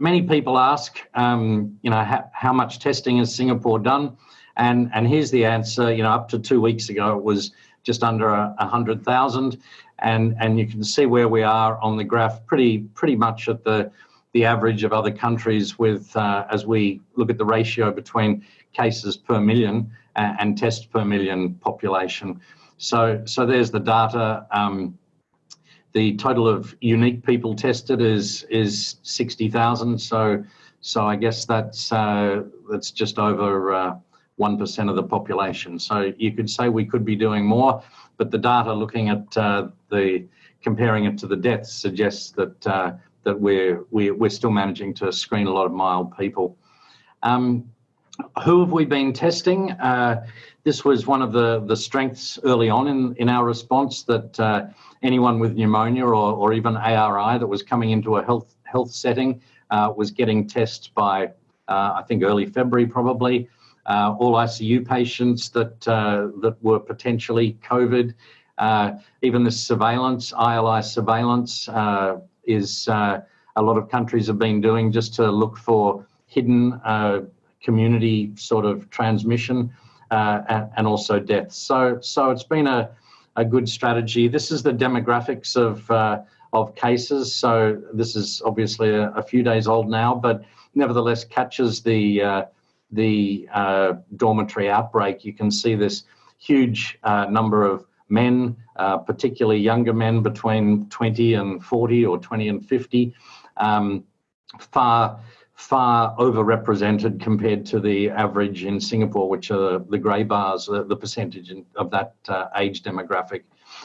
many people ask, how much testing has Singapore done? And here's the answer. Up to 2 weeks ago, it was just under 100,000, and you can see where we are on the graph, pretty much at the average of other countries, with as we look at the ratio between cases per million and tests per million population. So there's the data. The total of unique people tested is 60,000. So So I guess that's just over 1% of the population. So you could say we could be doing more, but the data looking at comparing it to the deaths suggests that we're still managing to screen a lot of mild people. Who have we been testing? This was one of the strengths early on in our response, that anyone with pneumonia or even ARI that was coming into a health setting was getting tested by, I think, early February probably. All ICU patients that were potentially COVID. Even this surveillance, ILI surveillance, is a lot of countries have been doing just to look for hidden community sort of transmission and also deaths. So it's been a good strategy. This is the demographics of cases. So this is obviously a few days old now, but nevertheless captures the dormitory outbreak. You can see this huge number of men, particularly younger men between 20 and 40 or 20 and 50, far overrepresented compared to the average in Singapore, which are the grey bars, the percentage of that age demographic.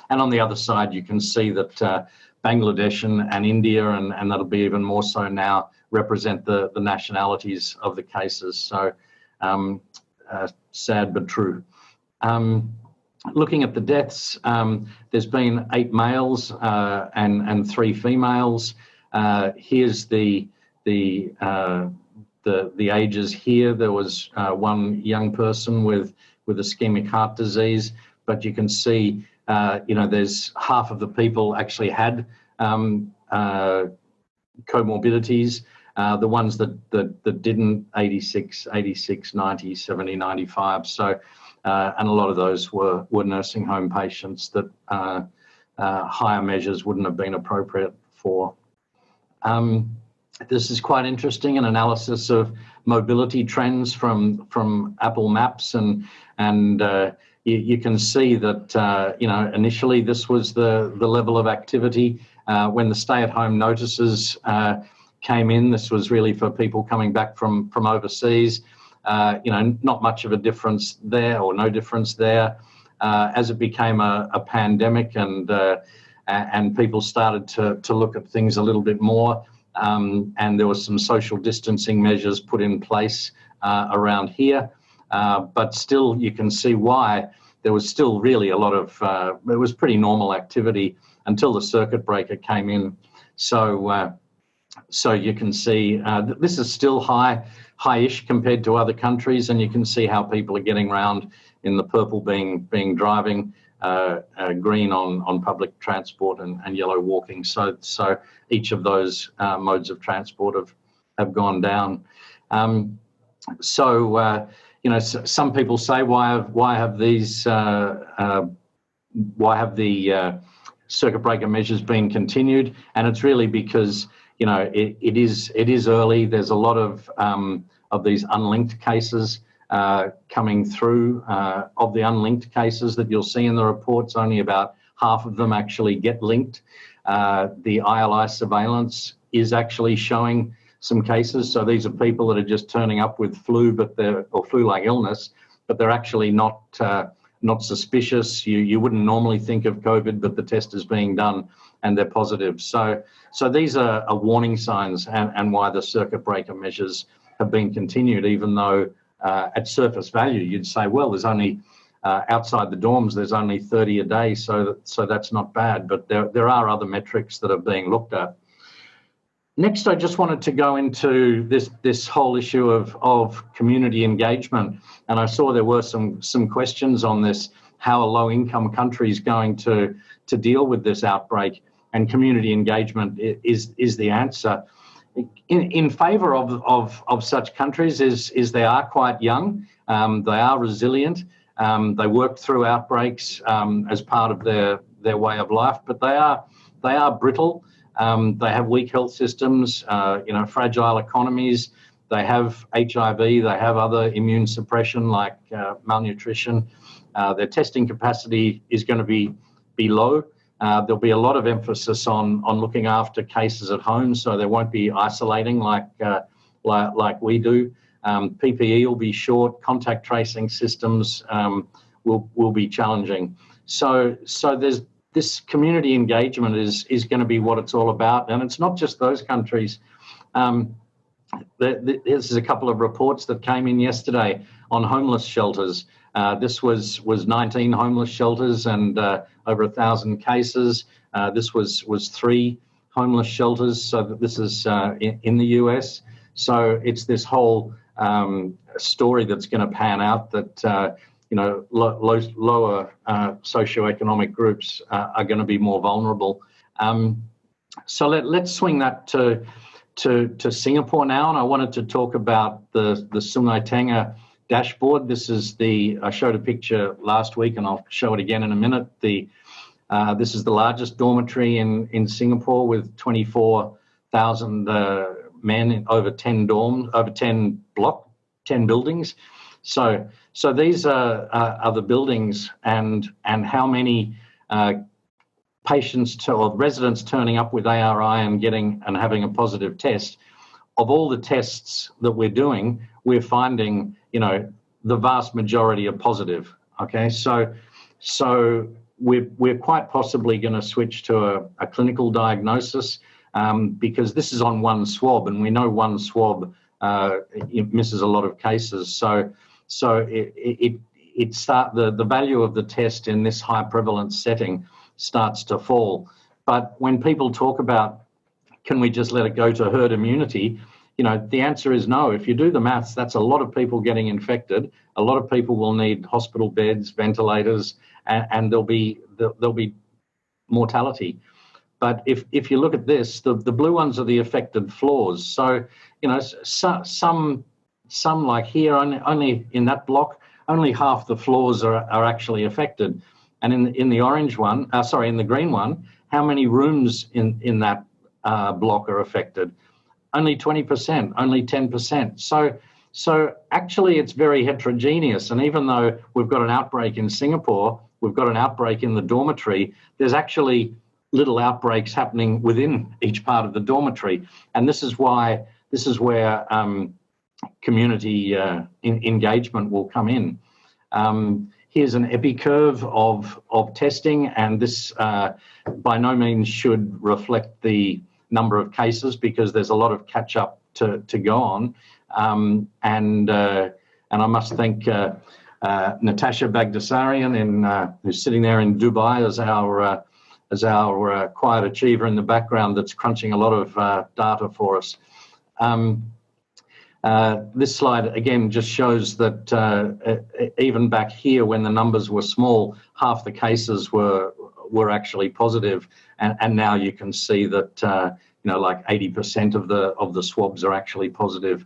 And on the other side, you can see that Bangladesh and India, and that'll be even more so now, represent the nationalities of the cases. So sad but true. Looking at the deaths, there's been 8 males and 3 females. Here's the ages here. There was one young person with ischemic heart disease, but you can see, there's half of the people actually had comorbidities. The ones that didn't, 86, 90, 70, 95. So, and a lot of those were nursing home patients that higher measures wouldn't have been appropriate for. This is quite interesting, an analysis of mobility trends from Apple Maps, and you can see that initially this was the level of activity when the stay-at-home notices came in. This was really for people coming back from overseas. Not much of a difference there, or no difference there. As it became a pandemic and people started to look at things a little bit more, and there was some social distancing measures put in place around here. But still, you can see why there was still really a lot of, it was pretty normal activity until the circuit breaker came in. So you can see this is still high-ish compared to other countries, and you can see how people are getting around, in the purple being driving, green on public transport, and yellow walking. So each of those modes of transport have gone down. Some people say, why have the circuit breaker measures been continued? And it's really because it is early. There's a lot of these unlinked cases coming through. Of the unlinked cases that you'll see in the reports, only about half of them actually get linked. The ILI surveillance is actually showing some cases. So these are people that are just turning up with flu, or flu-like illness, but they're actually not suspicious. You wouldn't normally think of COVID, but the test is being done and they're positive. So these are warning signs, and why the circuit breaker measures have been continued, even though at surface value you'd say, well, there's only outside the dorms there's only 30 a day, so that's not bad. But there are other metrics that are being looked at. Next, I just wanted to go into this whole issue of community engagement, and I saw there were some questions on this. How are low-income countries going to deal with this outbreak? And community engagement is the answer. In favour of such countries is they are quite young, they are resilient, they work through outbreaks as part of their way of life, but they are brittle. They have weak health systems, fragile economies. They have HIV. They have other immune suppression like malnutrition. Their testing capacity is going to be low. There'll be a lot of emphasis on looking after cases at home, so they won't be isolating like like we do. PPE will be short. Contact tracing systems will be challenging. So there's this community engagement is going to be what it's all about, and it's not just those countries. This is a couple of reports that came in yesterday on homeless shelters. This was 19 homeless shelters and over 1,000 cases. This was 3 homeless shelters. So this is in the US. So it's this whole story that's going to pan out that lower socioeconomic groups are going to be more vulnerable. So let's swing that to Singapore now, and I wanted to talk about the Sungai Tengah dashboard. This is I showed a picture last week, and I'll show it again in a minute. This is the largest dormitory in Singapore with 24,000 men in over 10 dorms, over 10 buildings. So these are the buildings, and how many patients or residents turning up with ARI and having a positive test. Of all the tests that we're doing, we're finding, the vast majority are positive. Okay, so we're quite possibly going to switch to a clinical diagnosis because this is on one swab, and we know one swab it misses a lot of cases. So the value of the test in this high prevalence setting starts to fall. But when people talk about, can we just let it go to herd immunity? The answer is no. If you do the maths, that's a lot of people getting infected. A lot of people will need hospital beds, ventilators, and there'll be mortality. But if you look at this, the blue ones are the affected floors. So, some like here, only in that block, only half the floors are actually affected. And in the orange one, in the green one, how many rooms in that block are affected? Only 20%, only 10%. So actually it's very heterogeneous. And even though we've got an outbreak in Singapore, we've got an outbreak in the dormitory, there's actually little outbreaks happening within each part of the dormitory. And this is where community engagement will come in. Here's an epicurve of testing, and this by no means should reflect the number of cases because there's a lot of catch up to go on. And I must thank Natasha Bagdasarian, who's sitting there in Dubai as our quiet achiever in the background that's crunching a lot of data for us. This slide again just shows that even back here when the numbers were small, half the cases were actually positive, and now you can see that like 80% of the swabs are actually positive.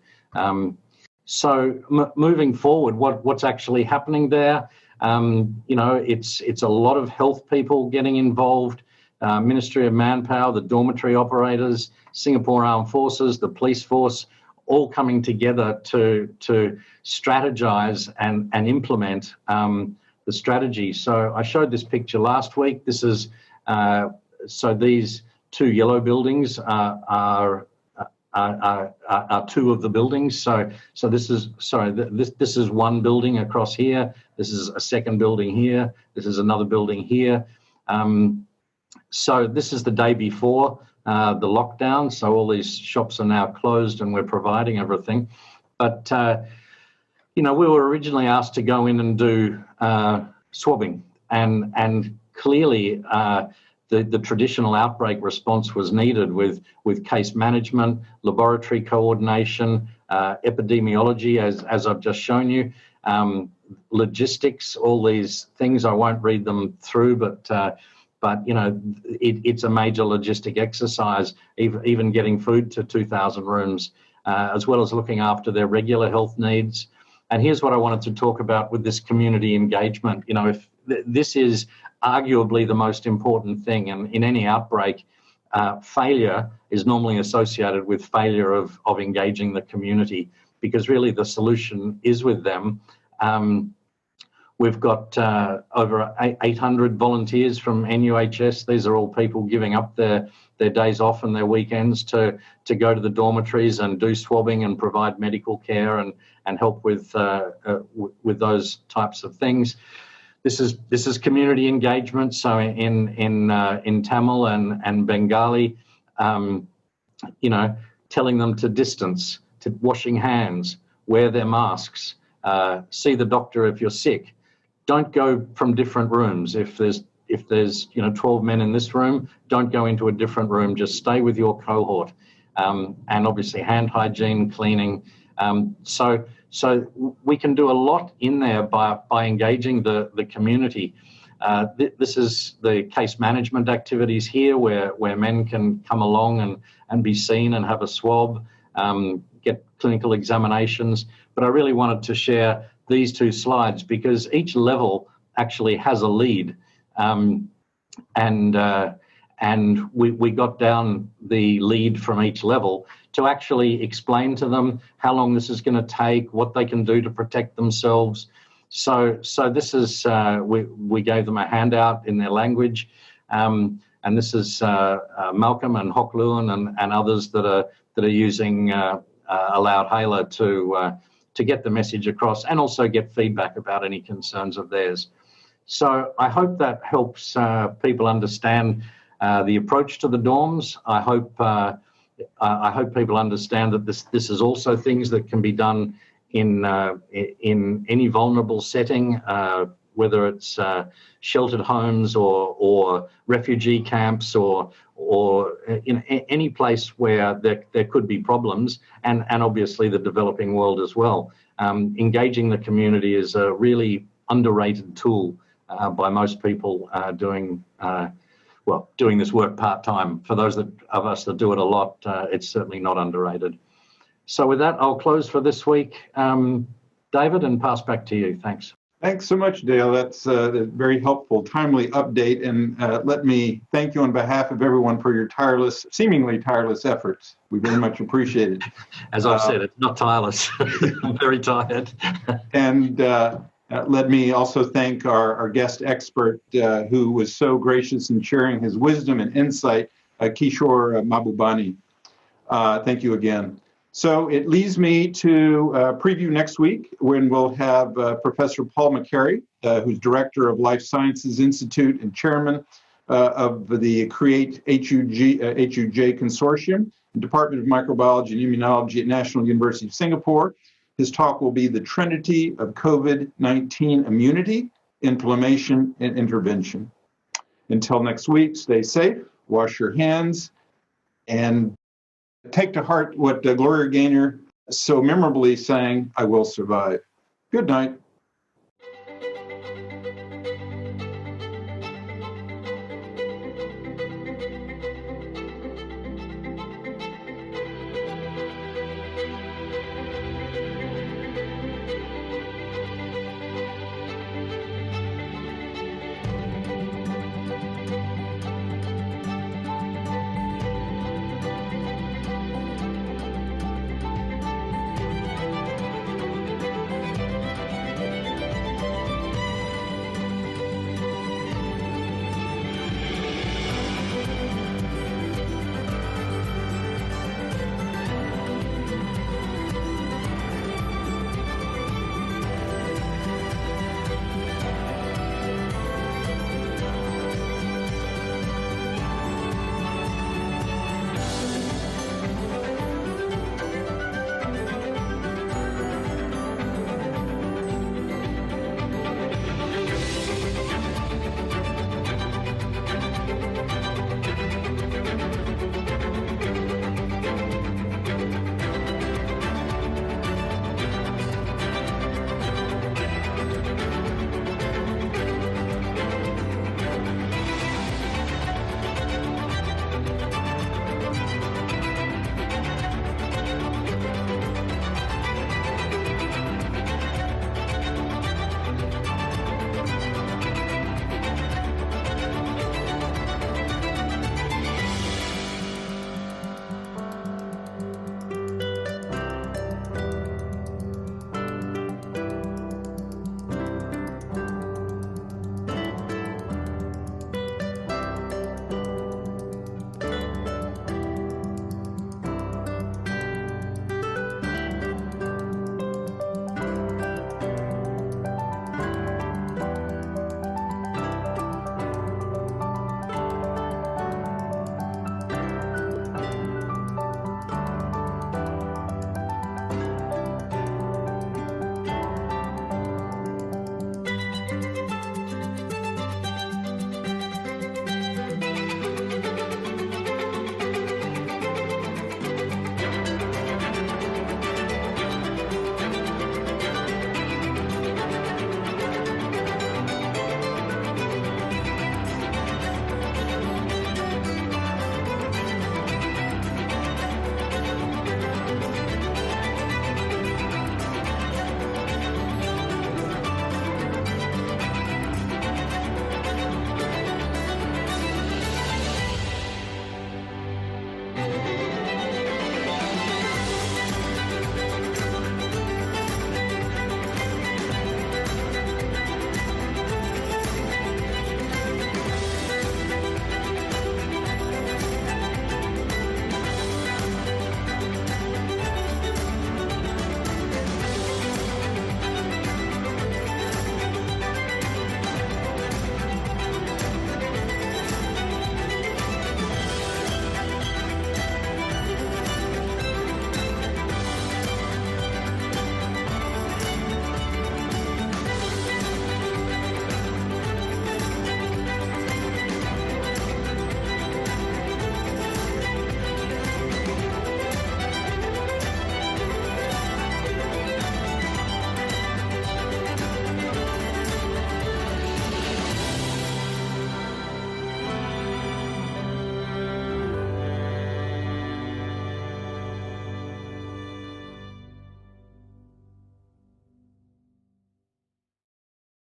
So moving forward, what's actually happening there? It's a lot of health people getting involved. Ministry of Manpower, the dormitory operators, Singapore Armed Forces, the police force, all coming together to strategize and implement the strategy. So I showed this picture last week. This is so these 2 yellow buildings are 2 of the buildings. So this is one building across here. This is a second building here. This is another building here. So this is the day before the lockdown. So all these shops are now closed and we're providing everything. But, we were originally asked to go in and do swabbing, and clearly the traditional outbreak response was needed with case management, laboratory coordination, epidemiology, as I've just shown you, logistics, all these things. I won't read them through, but it's a major logistic exercise, even getting food to 2,000 rooms, as well as looking after their regular health needs. And here's what I wanted to talk about with this community engagement. If this is arguably the most important thing, and in any outbreak, failure is normally associated with failure of engaging the community, because really the solution is with them. We've got over 800 volunteers from NUHS. These are all people giving up their days off and their weekends to go to the dormitories and do swabbing and provide medical care and help with those types of things. This is community engagement. So in Tamil and Bengali, telling them to distance, to washing hands, wear their masks, see the doctor if you're sick. Don't go from different rooms. If there's 12 men in this room, don't go into a different room. Just stay with your cohort. And obviously hand hygiene, cleaning. So we can do a lot in there by engaging the community. This is the case management activities here where men can come along and be seen and have a swab, get clinical examinations. But I really wanted to share these two slides because each level actually has a lead. And we got down the lead from each level to actually explain to them how long this is going to take, what they can do to protect themselves. So this is, we gave them a handout in their language. And this is Malcolm and Hokluan and others that are using a loudhailer to get the message across and also get feedback about any concerns of theirs. So I hope that helps people understand the approach to the dorms. I hope people understand that this is also things that can be done in any vulnerable setting, whether it's sheltered homes or refugee camps or in any place where there could be problems, and obviously the developing world as well. Engaging the community is a really underrated tool by most people doing this work part-time. For those of us that do it a lot, it's certainly not underrated. So with that, I'll close for this week. David, and pass back to you. Thanks. Thanks so much, Dale. That's a very helpful, timely update. And let me thank you on behalf of everyone for your seemingly tireless efforts. We very much appreciate it. As I've said, it's not tireless. I'm very tired. And let me also thank our guest expert who was so gracious in sharing his wisdom and insight, Kishore Mahbubani. Thank you again. So it leads me to preview next week when we'll have Professor Paul McCary, who's Director of Life Sciences Institute and Chairman of the CREATE HUJ Consortium, Department of Microbiology and Immunology at National University of Singapore. His talk will be the Trinity of COVID-19 Immunity, Inflammation, and Intervention. Until next week, stay safe, wash your hands, and take to heart what Gloria Gaynor so memorably sang, "I will survive." Good night.